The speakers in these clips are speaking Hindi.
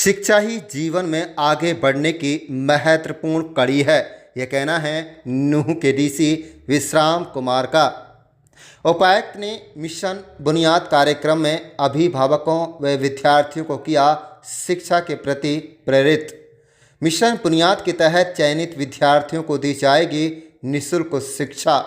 शिक्षा ही जीवन में आगे बढ़ने की महत्वपूर्ण कड़ी है। यह कहना है नूंह के डीसी विश्राम कुमार का। उपायुक्त ने मिशन बुनियाद कार्यक्रम में अभिभावकों व विद्यार्थियों को किया शिक्षा के प्रति प्रेरित। मिशन बुनियाद के तहत चयनित विद्यार्थियों को दी जाएगी निःशुल्क शिक्षा।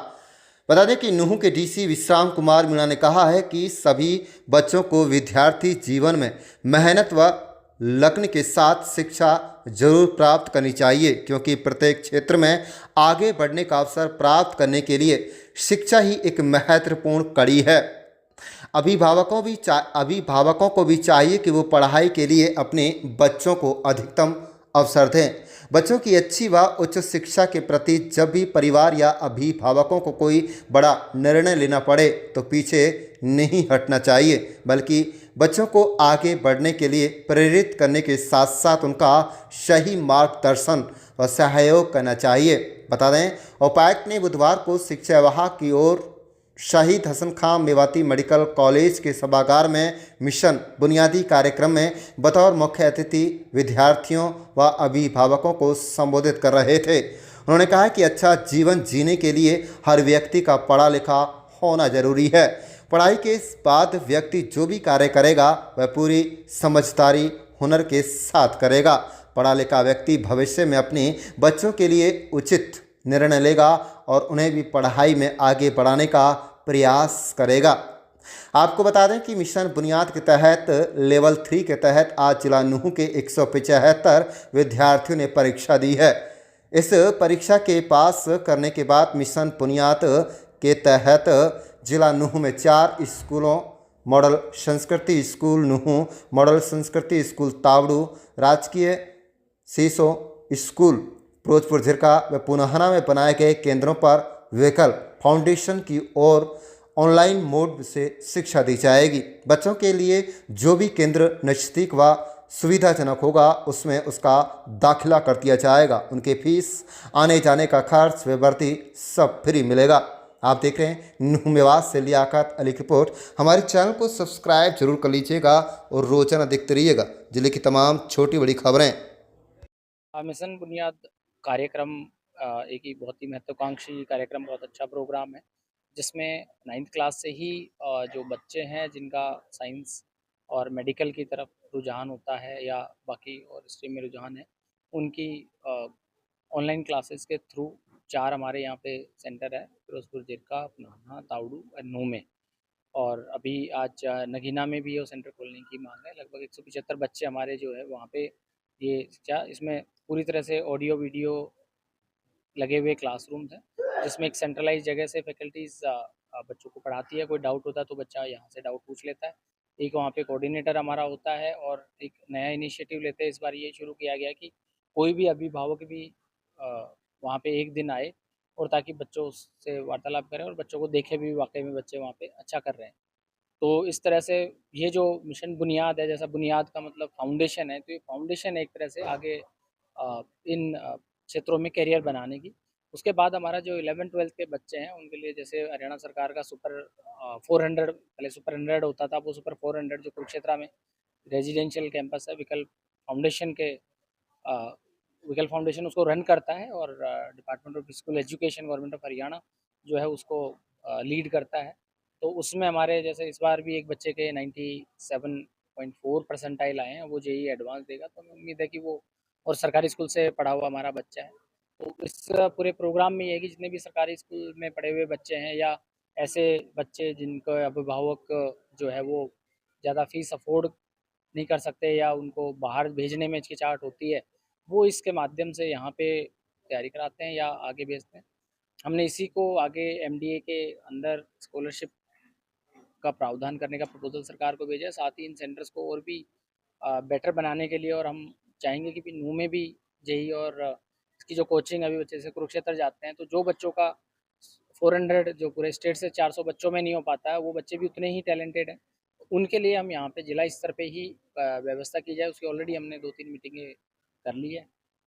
बता दें कि नूंह के डीसी विश्राम कुमार मीणा ने कहा है कि सभी बच्चों को विद्यार्थी जीवन में मेहनत व लगन के साथ शिक्षा जरूर प्राप्त करनी चाहिए, क्योंकि प्रत्येक क्षेत्र में आगे बढ़ने का अवसर प्राप्त करने के लिए शिक्षा ही एक महत्वपूर्ण कड़ी है। अभिभावकों को भी चाहिए कि वो पढ़ाई के लिए अपने बच्चों को अधिकतम अवसर दें। बच्चों की अच्छी व उच्च शिक्षा के प्रति जब भी परिवार या अभिभावकों को कोई बड़ा निर्णय लेना पड़े तो पीछे नहीं हटना चाहिए, बल्कि बच्चों को आगे बढ़ने के लिए प्रेरित करने के साथ साथ उनका सही मार्गदर्शन व सहयोग करना चाहिए। बता दें, उपायुक्त ने बुधवार को शिक्षा विभाग की ओर शहीद हसन खां मेवाती मेडिकल कॉलेज के सभागार में मिशन बुनियादी कार्यक्रम में बतौर मुख्य अतिथि विद्यार्थियों व अभिभावकों को संबोधित कर रहे थे। उन्होंने कहा कि अच्छा जीवन जीने के लिए हर व्यक्ति का पढ़ा लिखा होना जरूरी है। पढ़ाई के बाद व्यक्ति जो भी कार्य करेगा वह पूरी समझदारी हुनर के साथ करेगा। पढ़ा लिखा व्यक्ति भविष्य में अपने बच्चों के लिए उचित निर्णय लेगा और उन्हें भी पढ़ाई में आगे बढ़ाने का प्रयास करेगा। आपको बता दें कि मिशन बुनियाद के तहत लेवल 3 के तहत आज जिला नूंह के 175 विद्यार्थियों ने परीक्षा दी है। इस परीक्षा के पास करने के बाद मिशन बुनियाद के तहत जिला नूंह में 4 स्कूलों मॉडल संस्कृति स्कूल नूंह, मॉडल संस्कृति स्कूल तावड़ू, राजकीय सीसो स्कूल फिरोजपुर झिरका व पुनाहना में बनाए गए केंद्रों पर विकल फाउंडेशन की ओर ऑनलाइन मोड से शिक्षा दी जाएगी। बच्चों के लिए जो भी केंद्र नज़दीक व सुविधाजनक होगा उसमें उसका दाखिला कर दिया जाएगा। उनके फीस, आने जाने का खर्च व वर्दी सब फ्री मिलेगा। आप देख रहे हैं नूंह मेवात से लियाकत अली की रिपोर्ट। हमारे चैनल को सब्सक्राइब जरूर कर लीजिएगा और रोजाना देखते रहिएगा जिले की तमाम छोटी बड़ी खबरें। मिशन बुनियाद कार्यक्रम एक ही बहुत ही महत्वाकांक्षी कार्यक्रम, बहुत अच्छा प्रोग्राम है जिसमें 9th क्लास से ही जो बच्चे हैं जिनका साइंस और मेडिकल की तरफ रुझान होता है या बाकी और स्ट्रीम में रुझान है, उनकी ऑनलाइन क्लासेस के थ्रू 4 हमारे यहाँ पे सेंटर है, फिरोजपुर झिरका, पुनाहा, तावड़ू और नूंह में। और अभी आज नगीना में भी वो सेंटर खोलने की मांग है। लगभग 175 बच्चे हमारे जो है वहाँ पे ये शिक्षा, इसमें पूरी तरह से ऑडियो वीडियो लगे हुए क्लासरूम्स हैं, जिसमें एक सेंट्रलाइज जगह से फैकल्टीज बच्चों को पढ़ाती है। कोई डाउट होता है तो बच्चा यहाँ से डाउट पूछ लेता है। एक वहाँ पे कोऑर्डिनेटर हमारा होता है और एक नया इनिशिएटिव लेते हैं। इस बार ये शुरू किया गया कि कोई भी अभिभावक भी वहाँ पे एक दिन आए और ताकि बच्चों से वार्तालाप करें और बच्चों को देखे भी वाकई में बच्चे वहाँ पे अच्छा कर रहे हैं। तो इस तरह से ये जो मिशन बुनियाद है, जैसा बुनियाद का मतलब फाउंडेशन है, तो ये फाउंडेशन एक तरह से आगे इन क्षेत्रों में करियर बनाने की। उसके बाद हमारा जो 11th-12th के बच्चे हैं उनके लिए जैसे हरियाणा सरकार का सुपर 400, पहले सुपर 100 होता था, वो सुपर 400 जो कुरुक्षेत्रा में रेजिडेंशियल कैंपस है, विकल फाउंडेशन उसको रन करता है और department of school education government of Haryana जो है उसको लीड करता है। तो उसमें हमारे जैसे इस बार भी एक बच्चे के 97.4 परसेंटाइल आए हैं, वो जेई एडवांस देगा, तो हमें उम्मीद है कि वो, और सरकारी स्कूल से पढ़ा हुआ हमारा बच्चा है। तो इस पूरे प्रोग्राम में ये है कि जितने भी सरकारी स्कूल में पढ़े हुए बच्चे हैं या ऐसे बच्चे जिनको अभिभावक जो है वो ज़्यादा फीस अफोर्ड नहीं कर सकते या उनको बाहर भेजने में हिचकिचाहट होती है, वो इसके माध्यम से यहाँ पे तैयारी कराते हैं या आगे भेजते हैं। हमने इसी को आगे एमडीए के अंदर स्कॉलरशिप का प्रावधान करने का प्रपोजल सरकार को भेजा है, साथ ही इन सेंटर्स को और भी बेटर बनाने के लिए। और हम चाहेंगे कि नूंह में भी जेई और इसकी जो कोचिंग अभी बच्चे से कुरुक्षेत्र जाते हैं, तो जो बच्चों का 400 जो पूरे स्टेट से 400 बच्चों में नहीं हो पाता है, वो बच्चे भी उतने ही टैलेंटेड हैं, उनके लिए हम यहाँ पे जिला स्तर पे ही व्यवस्था की जाए। उसकी ऑलरेडी हमने 2-3 मीटिंगें कर ली है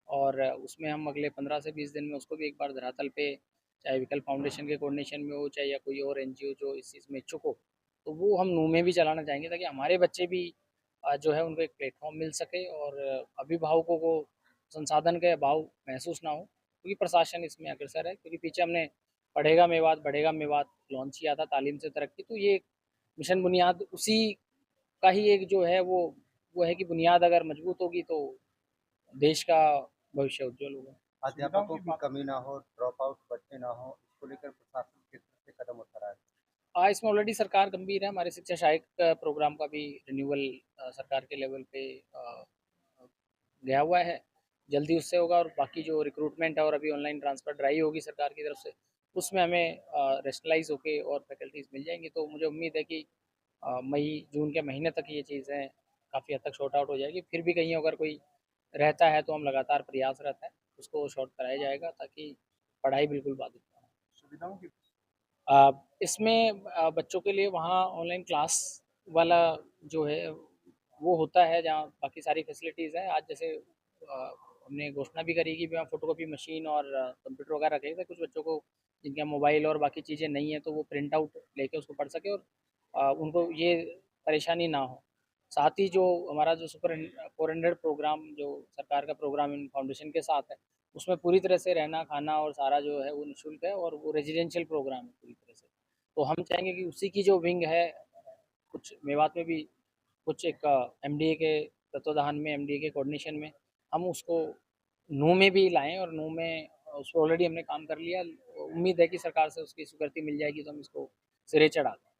और उसमें हम अगले 15 से 20 दिन में उसको भी एक बार धरातल पे, चाहे विकल फाउंडेशन के कोऑर्डिनेशन में हो, चाहे या कोई और एनजीओ जो इस चीज़ में इच्छुक हो, तो वो हम नूंह में भी चलाना चाहेंगे ताकि हमारे बच्चे भी जो है उनको एक प्लेटफॉर्म मिल सके और अभिभावकों को संसाधन का अभाव महसूस ना हो, क्योंकि प्रशासन इसमें अग्रसर है। क्योंकि पीछे हमने पढ़ेगा मेवात बढ़ेगा मेवात लॉन्च किया था, तालीम से तरक्की, तो ये मिशन बुनियाद उसी का ही एक जो है वो है कि बुनियाद अगर मजबूत होगी तो देश का भविष्य उज्जवल होगा। अध्यापकों की कमी ना हो, ड्रॉप आउट बच्चे ना हो, इसको लेकर प्रशासन किस तरह से कदम उठा रहा है? इसमें ऑलरेडी सरकार गंभीर है। हमारे शिक्षा सहायक प्रोग्राम का भी रिन्यूअल सरकार के लेवल पे गया हुआ है, जल्दी उससे होगा। और बाकी जो रिक्रूटमेंट है और अभी ऑनलाइन ट्रांसफ़र ड्राइव होगी सरकार की तरफ से, उसमें हमें रेशनलाइज होके और फैकल्टीज मिल जाएंगी। तो मुझे उम्मीद है कि मई जून के महीने तक ये चीज़ें काफ़ी हद तक शॉर्ट आउट हो जाएगी। फिर भी कहीं अगर कोई रहता है तो हम लगातार प्रयासरत हैं, उसको शॉर्ट कराया जाएगा ताकि पढ़ाई बिल्कुल बाधित ना हो। सुविधाओं की इसमें बच्चों के लिए वहाँ ऑनलाइन क्लास वाला जो है वो होता है, जहाँ बाकी सारी फैसिलिटीज़ हैं। आज जैसे हमने घोषणा भी करी कि वहाँ फ़ोटोकॉपी मशीन और कंप्यूटर वगैरह रखे थे कुछ बच्चों को जिनके मोबाइल और बाकी चीज़ें नहीं हैं, तो वो प्रिंट आउट लेके उसको पढ़ सके और उनको ये परेशानी ना हो। साथ ही जो हमारा जो सुपर 400 प्रोग्राम जो सरकार का प्रोग्राम इन फाउंडेशन के साथ है, उसमें पूरी तरह से रहना खाना और सारा जो है वो निःशुल्क है और वो रेजिडेंशियल प्रोग्राम है पूरी तरह से। तो हम चाहेंगे कि उसी की जो विंग है, कुछ मेवात में भी कुछ एक एमडीए के तत्वाधान में, एमडीए के कोऑर्डिनेशन में हम उसको नू में भी लाएँ और नू में उस पर ऑलरेडी हमने काम कर लिया। उम्मीद है कि सरकार से उसकी स्वीकृति मिल जाएगी तो हम इसको सिरे चढ़ा दें।